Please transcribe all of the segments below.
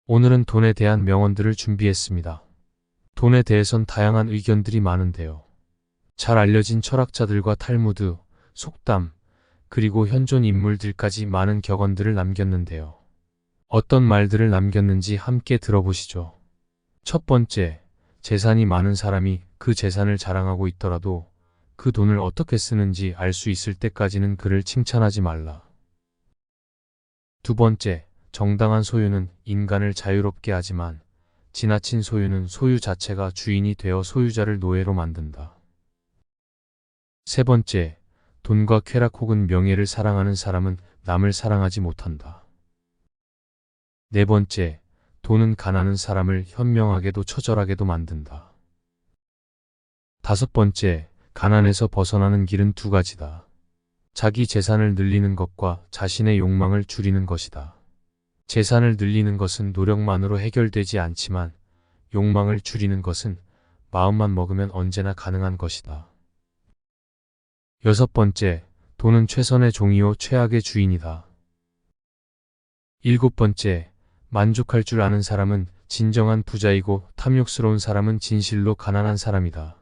오늘은 돈에 대한 명언들을 준비했습니다. 돈에 대해선 다양한 의견들이 많은데요. 잘 알려진 철학자들과 탈무드, 속담, 그리고 현존 인물들까지 많은 격언들을 남겼는데요. 어떤 말들을 남겼는지 함께 들어보시죠. 첫 번째, 재산이 많은 사람이 그 재산을 자랑하고 있더라도 그 돈을 어떻게 쓰는지 알 수 있을 때까지는 그를 칭찬하지 말라. 두 번째, 정당한 소유는 인간을 자유롭게 하지만 지나친 소유는 소유 자체가 주인이 되어 소유자를 노예로 만든다. 세 번째, 돈과 쾌락 혹은 명예를 사랑하는 사람은 남을 사랑하지 못한다. 네 번째, 돈은 가난한 사람을 현명하게도 처절하게도 만든다. 다섯 번째, 가난에서 벗어나는 길은 두 가지다. 자기 재산을 늘리는 것과 자신의 욕망을 줄이는 것이다. 재산을 늘리는 것은 노력만으로 해결되지 않지만 욕망을 줄이는 것은 마음만 먹으면 언제나 가능한 것이다. 여섯 번째, 돈은 최선의 종이요 최악의 주인이다. 일곱 번째, 만족할 줄 아는 사람은 진정한 부자이고 탐욕스러운 사람은 진실로 가난한 사람이다.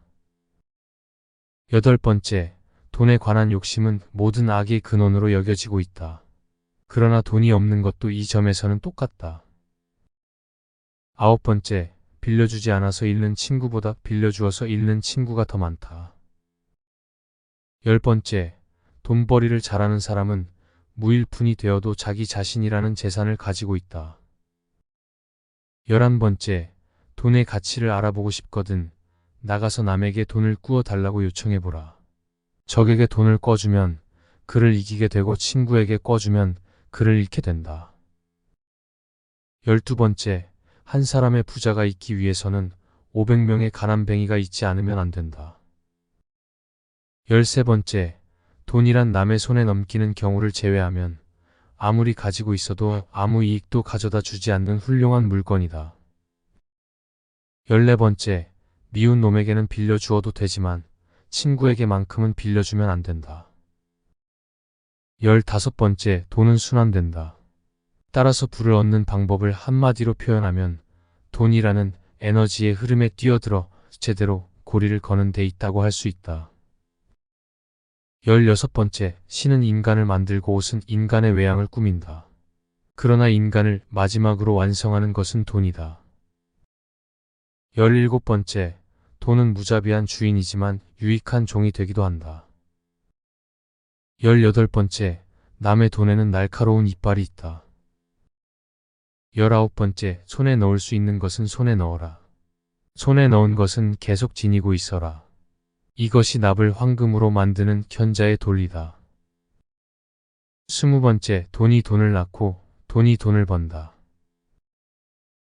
여덟 번째, 돈에 관한 욕심은 모든 악의 근원으로 여겨지고 있다. 그러나 돈이 없는 것도 이 점에서는 똑같다. 아홉 번째, 빌려주지 않아서 잃는 친구보다 빌려주어서 잃는 친구가 더 많다. 열 번째, 돈벌이를 잘하는 사람은 무일푼이 되어도 자기 자신이라는 재산을 가지고 있다. 11번째, 돈의 가치를 알아보고 싶거든 나가서 남에게 돈을 꾸어 달라고 요청해보라. 적에게 돈을 꿔주면 그를 이기게 되고 친구에게 꿔주면 그를 잃게 된다. 12번째, 한 사람의 부자가 있기 위해서는 500명의 가난뱅이가 있지 않으면 안 된다. 13번째, 돈이란 남의 손에 넘기는 경우를 제외하면 아무리 가지고 있어도 아무 이익도 가져다 주지 않는 훌륭한 물건이다. 14번째, 미운 놈에게는 빌려주어도 되지만 친구에게만큼은 빌려주면 안 된다. 15번째, 돈은 순환된다. 따라서 부를 얻는 방법을 한마디로 표현하면 돈이라는 에너지의 흐름에 뛰어들어 제대로 고리를 거는 데 있다고 할 수 있다. 16번째, 신은 인간을 만들고 옷은 인간의 외양을 꾸민다. 그러나 인간을 마지막으로 완성하는 것은 돈이다. 17번째, 돈은 무자비한 주인이지만 유익한 종이 되기도 한다. 18번째, 남의 돈에는 날카로운 이빨이 있다. 19번째, 손에 넣을 수 있는 것은 손에 넣어라. 손에 넣은 것은 계속 지니고 있어라. 이것이 납을 황금으로 만드는 현자의 논리다. 20번째, 돈이 돈을 낳고 돈이 돈을 번다.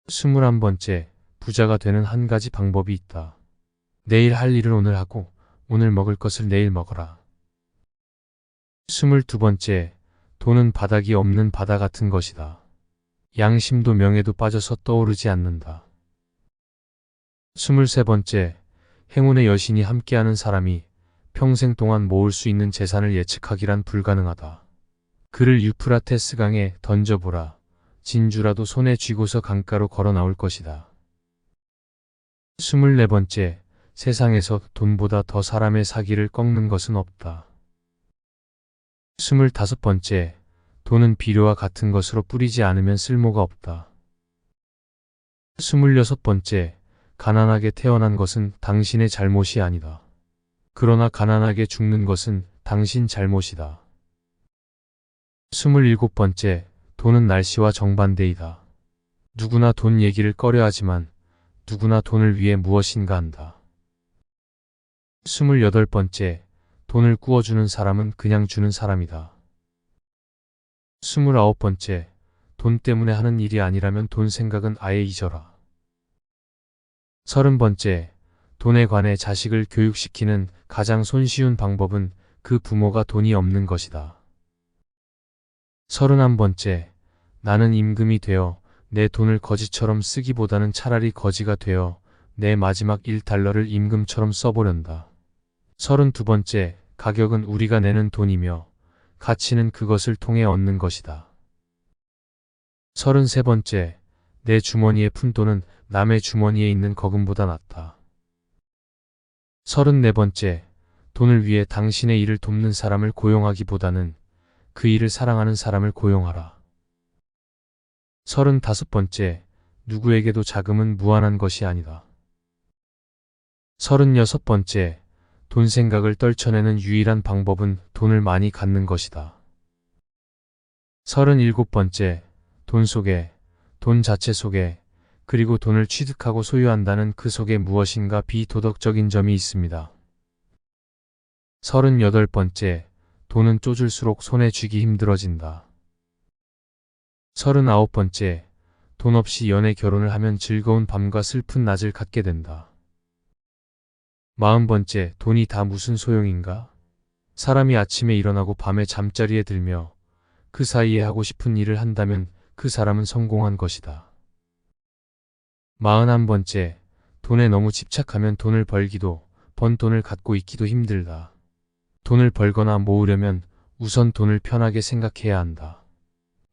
21번째, 부자가 되는 한 가지 방법이 있다. 내일 할 일을 오늘 하고 오늘 먹을 것을 내일 먹어라. 22번째, 돈은 바닥이 없는 바다 같은 것이다. 양심도 명예도 빠져서 떠오르지 않는다. 23번째, 행운의 여신이 함께하는 사람이 평생 동안 모을 수 있는 재산을 예측하기란 불가능하다. 그를 유프라테스 강에 던져보라. 진주라도 손에 쥐고서 강가로 걸어 나올 것이다. 24번째, 세상에서 돈보다 더 사람의 사기를 꺾는 것은 없다. 25번째, 돈은 비료와 같은 것으로 뿌리지 않으면 쓸모가 없다. 26번째, 가난하게 태어난 것은 당신의 잘못이 아니다. 그러나 가난하게 죽는 것은 당신 잘못이다. 27번째, 돈은 날씨와 정반대이다. 누구나 돈 얘기를 꺼려하지만 누구나 돈을 위해 무엇인가 한다. 28번째, 돈을 꾸어주는 사람은 그냥 주는 사람이다. 29번째, 돈 때문에 하는 일이 아니라면 돈 생각은 아예 잊어라. 30번째, 돈에 관해 자식을 교육시키는 가장 손쉬운 방법은 그 부모가 돈이 없는 것이다. 31번째, 나는 임금이 되어 내 돈을 거지처럼 쓰기보다는 차라리 거지가 되어 내 마지막 1달러를 임금처럼 써보련다. 32번째, 가격은 우리가 내는 돈이며 가치는 그것을 통해 얻는 것이다. 33번째, 내 주머니에 푼 돈은 남의 주머니에 있는 거금보다 낫다. 34번째, 돈을 위해 당신의 일을 돕는 사람을 고용하기보다는 그 일을 사랑하는 사람을 고용하라. 35번째, 누구에게도 자금은 무한한 것이 아니다. 36번째, 돈 생각을 떨쳐내는 유일한 방법은 돈을 많이 갖는 것이다. 37번째, 돈 속에, 돈 자체 속에, 그리고 돈을 취득하고 소유한다는 그 속에 무엇인가 비도덕적인 점이 있습니다. 38번째, 돈은 쪼질수록 손에 쥐기 힘들어진다. 39번째, 돈 없이 연애 결혼을 하면 즐거운 밤과 슬픈 낮을 갖게 된다. 40번째, 돈이 다 무슨 소용인가? 사람이 아침에 일어나고 밤에 잠자리에 들며 그 사이에 하고 싶은 일을 한다면 그 사람은 성공한 것이다. 41번째, 돈에 너무 집착하면 돈을 벌기도, 번 돈을 갖고 있기도 힘들다. 돈을 벌거나 모으려면 우선 돈을 편하게 생각해야 한다.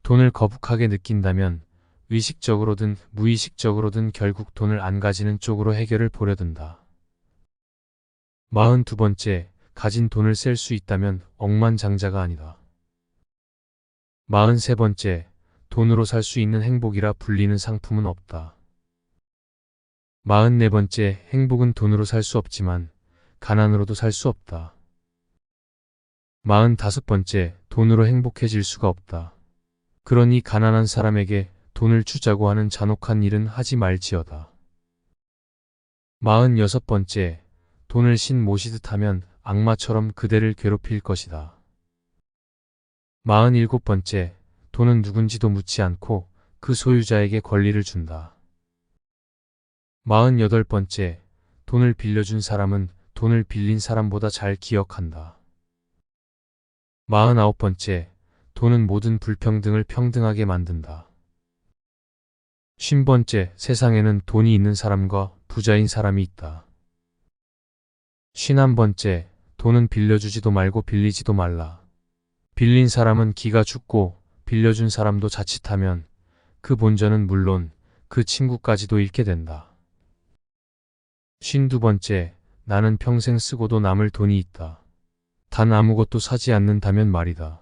돈을 거북하게 느낀다면 의식적으로든 무의식적으로든 결국 돈을 안 가지는 쪽으로 해결을 보려든다. 42번째, 가진 돈을 셀 수 있다면 억만장자가 아니다. 43번째, 돈으로 살 수 있는 행복이라 불리는 상품은 없다. 44번째, 행복은 돈으로 살 수 없지만 가난으로도 살 수 없다. 45번째, 돈으로 행복해질 수가 없다. 그러니 가난한 사람에게 돈을 주자고 하는 잔혹한 일은 하지 말지어다. 46번째, 돈을 신 모시듯 하면 악마처럼 그대를 괴롭힐 것이다. 47번째, 돈은 누군지도 묻지 않고 그 소유자에게 권리를 준다. 48번째, 돈을 빌려준 사람은 돈을 빌린 사람보다 잘 기억한다. 49번째, 돈은 모든 불평등을 평등하게 만든다. 50번째, 세상에는 돈이 있는 사람과 부자인 사람이 있다. 51번째, 돈은 빌려주지도 말고 빌리지도 말라. 빌린 사람은 기가 죽고 빌려준 사람도 자칫하면 그 본전은 물론 그 친구까지도 잃게 된다. 52번째, 나는 평생 쓰고도 남을 돈이 있다. 단 아무것도 사지 않는다면 말이다.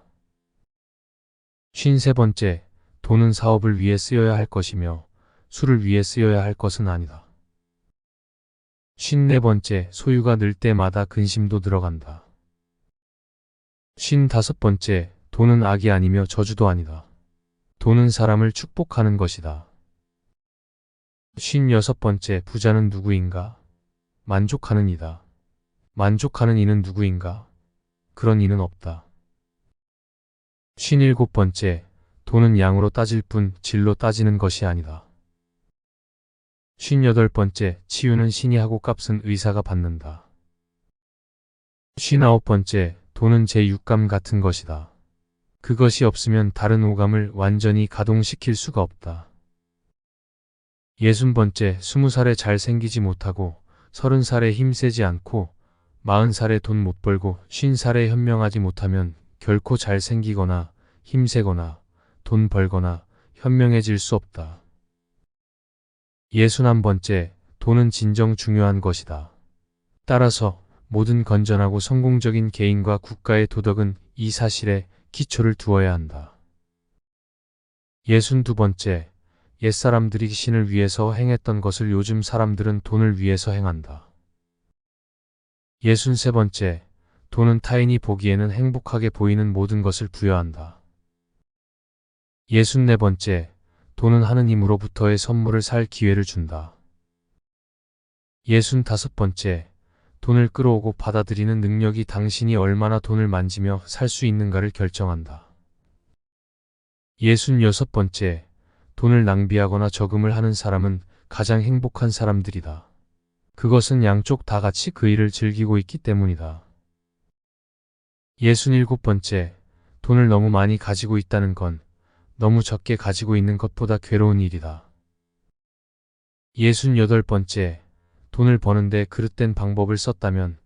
53번째, 돈은 사업을 위해 쓰여야 할 것이며 술을 위해 쓰여야 할 것은 아니다. 54번째, 소유가 늘 때마다 근심도 들어간다. 55번째, 돈은 악이 아니며 저주도 아니다. 돈은 사람을 축복하는 것이다. 56번째, 부자는 누구인가? 만족하는 이다. 만족하는 이는 누구인가? 그런 이는 없다. 57번째, 돈은 양으로 따질 뿐 질로 따지는 것이 아니다. 58번째, 치유는 신이 하고 값은 의사가 받는다. 59번째, 돈은 제 육감 같은 것이다. 그것이 없으면 다른 오감을 완전히 가동시킬 수가 없다. 60번째, 20살에 잘 생기지 못하고 30살에 힘세지 않고 40살에 돈 못 벌고 50살에 현명하지 못하면 결코 잘 생기거나 힘세거나 돈 벌거나 현명해질 수 없다. 61번째, 돈은 진정 중요한 것이다. 따라서 모든 건전하고 성공적인 개인과 국가의 도덕은 이 사실에 기초를 두어야 한다. 62번째, 옛사람들이 신을 위해서 행했던 것을 요즘 사람들은 돈을 위해서 행한다. 63번째, 돈은 타인이 보기에는 행복하게 보이는 모든 것을 부여한다. 64번째, 돈은 하느님으로부터의 선물을 살 기회를 준다. 65번째, 돈을 끌어오고 받아들이는 능력이 당신이 얼마나 돈을 만지며 살 수 있는가를 결정한다. 66번째, 돈을 낭비하거나 저금을 하는 사람은 가장 행복한 사람들이다. 그것은 양쪽 다 같이 그 일을 즐기고 있기 때문이다. 67번째, 돈을 너무 많이 가지고 있다는 건 너무 적게 가지고 있는 것보다 괴로운 일이다. 68번째, 돈을 버는데 그릇된 방법을 썼다면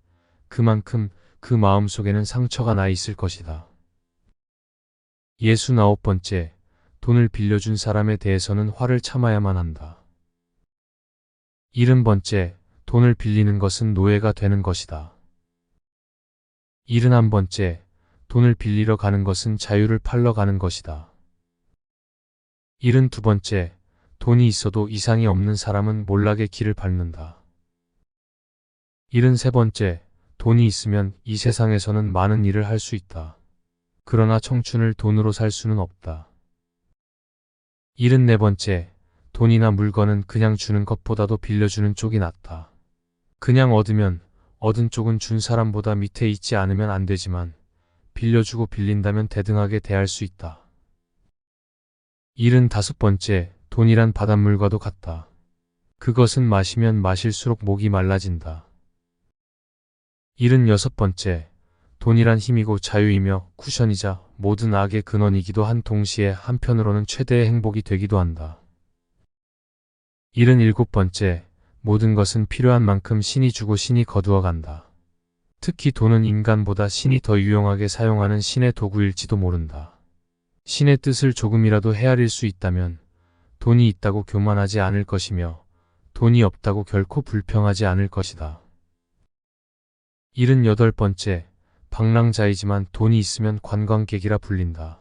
그만큼 그 마음속에는 상처가 나 있을 것이다. 69번째, 돈을 빌려준 사람에 대해서는 화를 참아야만 한다. 70번째, 돈을 빌리는 것은 노예가 되는 것이다. 71번째, 돈을 빌리러 가는 것은 자유를 팔러 가는 것이다. 72번째, 돈이 있어도 이상이 없는 사람은 몰락의 길을 밟는다. 73번째, 돈이 있으면 이 세상에서는 많은 일을 할 수 있다. 그러나 청춘을 돈으로 살 수는 없다. 74번째, 돈이나 물건은 그냥 주는 것보다도 빌려주는 쪽이 낫다. 그냥 얻으면 얻은 쪽은 준 사람보다 밑에 있지 않으면 안 되지만 빌려주고 빌린다면 대등하게 대할 수 있다. 75번째, 돈이란 바닷물과도 같다. 그것은 마시면 마실수록 목이 말라진다. 76번째, 돈이란 힘이고 자유이며 쿠션이자 모든 악의 근원이기도 한 동시에 한편으로는 최대의 행복이 되기도 한다. 77번째, 모든 것은 필요한 만큼 신이 주고 신이 거두어 간다. 특히 돈은 인간보다 신이 더 유용하게 사용하는 신의 도구일지도 모른다. 신의 뜻을 조금이라도 헤아릴 수 있다면 돈이 있다고 교만하지 않을 것이며 돈이 없다고 결코 불평하지 않을 것이다. 78번째, 방랑자이지만 돈이 있으면 관광객이라 불린다.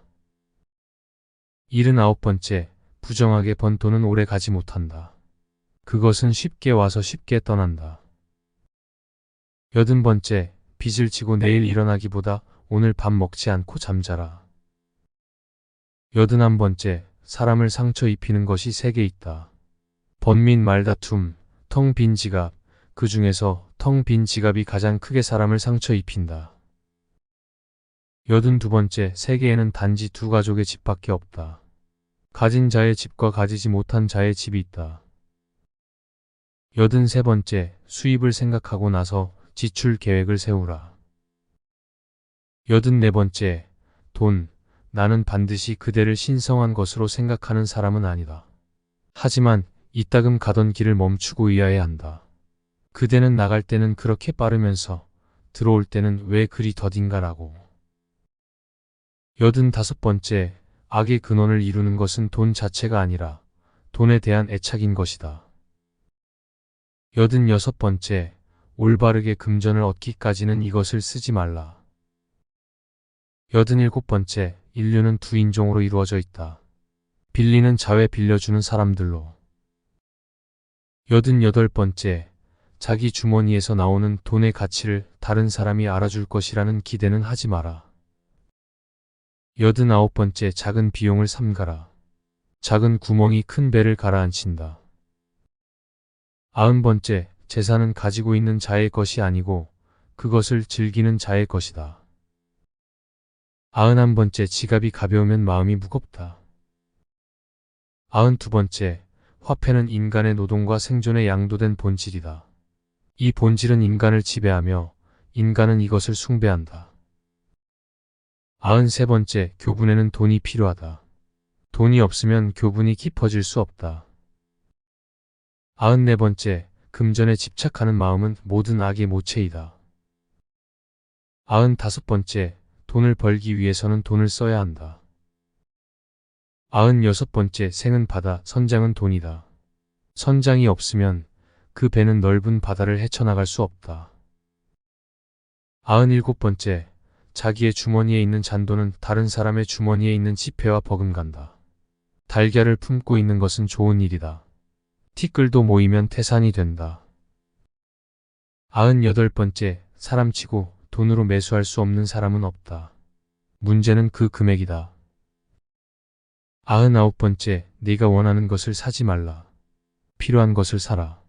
79번째, 부정하게 번 돈은 오래 가지 못한다. 그것은 쉽게 와서 쉽게 떠난다. 80번째, 빚을 지고 내일 일어나기보다 오늘 밥 먹지 않고 잠자라. 81번째, 사람을 상처 입히는 것이 3개 있다. 번민 말다툼, 텅 빈 지갑, 그 중에서 텅 빈 지갑이 가장 크게 사람을 상처 입힌다. 82번째, 세계에는 단지 2가족의 집밖에 없다. 가진 자의 집과 가지지 못한 자의 집이 있다. 83번째, 수입을 생각하고 나서 지출 계획을 세우라. 84번째, 돈, 나는 반드시 그대를 신성한 것으로 생각하는 사람은 아니다. 하지만 이따금 가던 길을 멈추고 의아해 한다. 그대는 나갈 때는 그렇게 빠르면서 들어올 때는 왜 그리 더딘가라고. 85번째, 악의 근원을 이루는 것은 돈 자체가 아니라 돈에 대한 애착인 것이다. 86번째, 올바르게 금전을 얻기까지는 이것을 쓰지 말라. 87번째, 인류는 2인종으로 이루어져 있다. 빌리는 자회 빌려주는 사람들로. 88번째, 자기 주머니에서 나오는 돈의 가치를 다른 사람이 알아줄 것이라는 기대는 하지 마라. 89번째, 작은 비용을 삼가라. 작은 구멍이 큰 배를 가라앉힌다. 90번째, 재산은 가지고 있는 자의 것이 아니고 그것을 즐기는 자의 것이다. 91번째, 지갑이 가벼우면 마음이 무겁다. 92번째, 화폐는 인간의 노동과 생존에 양도된 본질이다. 이 본질은 인간을 지배하며 인간은 이것을 숭배한다. 93번째, 교분에는 돈이 필요하다. 돈이 없으면 교분이 깊어질 수 없다. 94번째, 금전에 집착하는 마음은 모든 악의 모체이다. 95번째, 돈을 벌기 위해서는 돈을 써야 한다. 96번째, 생은 바다, 선장은 돈이다. 선장이 없으면 그 배는 넓은 바다를 헤쳐나갈 수 없다. 97번째, 자기의 주머니에 있는 잔돈은 다른 사람의 주머니에 있는 지폐와 버금간다. 달걀을 품고 있는 것은 좋은 일이다. 티끌도 모이면 태산이 된다. 98번째, 사람치고 돈으로 매수할 수 없는 사람은 없다. 문제는 그 금액이다. 99번째, 네가 원하는 것을 사지 말라. 필요한 것을 사라.